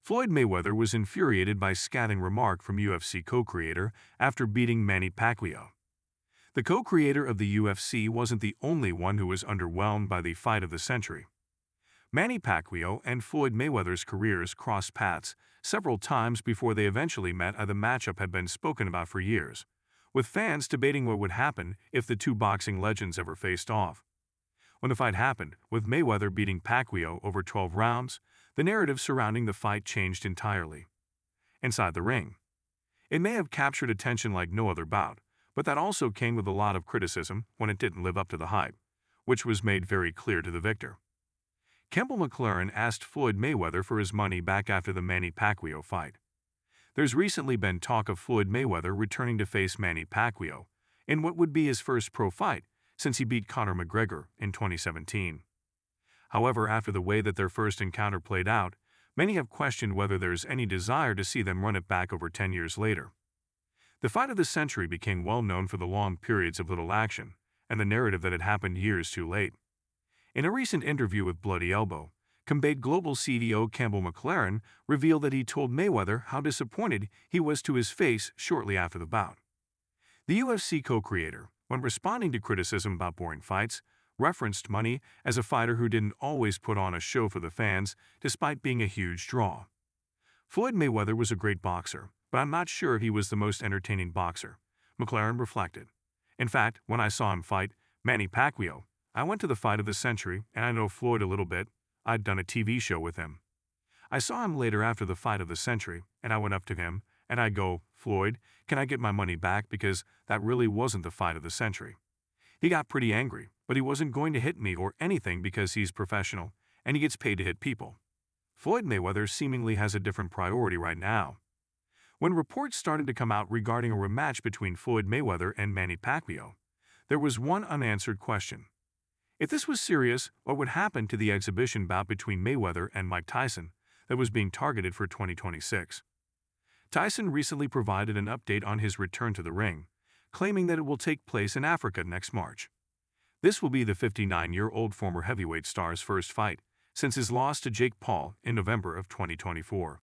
Floyd Mayweather was infuriated by scathing remark from UFC co-creator after beating Manny Pacquiao. The co-creator of the UFC wasn't the only one who was underwhelmed by the fight of the century. Manny Pacquiao and Floyd Mayweather's careers crossed paths several times before they eventually met, and the matchup had been spoken about for years, with fans debating what would happen if the two boxing legends ever faced off. When the fight happened, with Mayweather beating Pacquiao over 12 rounds, the narrative surrounding the fight changed entirely. Inside the ring, it may have captured attention like no other bout, but that also came with a lot of criticism when it didn't live up to the hype, which was made very clear to the victor. Campbell McLaren asked Floyd Mayweather for his money back after the Manny Pacquiao fight. There's recently been talk of Floyd Mayweather returning to face Manny Pacquiao in what would be his first pro fight since he beat Conor McGregor in 2017. However, after the way that their first encounter played out, many have questioned whether there's any desire to see them run it back over 10 years later. The fight of the century became well known for the long periods of little action and the narrative that it happened years too late. In a recent interview with Bloody Elbow, Combat Global CEO Campbell McLaren revealed that he told Mayweather how disappointed he was to his face shortly after the bout. The UFC co-creator, when responding to criticism about boring fights, referenced Money as a fighter who didn't always put on a show for the fans despite being a huge draw. Floyd Mayweather was a great boxer, but I'm not sure if he was the most entertaining boxer, McLaren reflected. In fact, when I saw him fight Manny Pacquiao, I went to the fight of the century and I know Floyd a little bit. I'd done a TV show with him. I saw him later after the fight of the century and I went up to him and I go, "Floyd, can I get my money back because that really wasn't the fight of the century." He got pretty angry, but he wasn't going to hit me or anything because he's professional and he gets paid to hit people. Floyd Mayweather seemingly has a different priority right now. When reports started to come out regarding a rematch between Floyd Mayweather and Manny Pacquiao, there was one unanswered question. If this was serious, what would happen to the exhibition bout between Mayweather and Mike Tyson that was being targeted for 2026? Tyson recently provided an update on his return to the ring, claiming that it will take place in Africa next March. This will be the 59-year-old former heavyweight star's first fight since his loss to Jake Paul in November of 2024.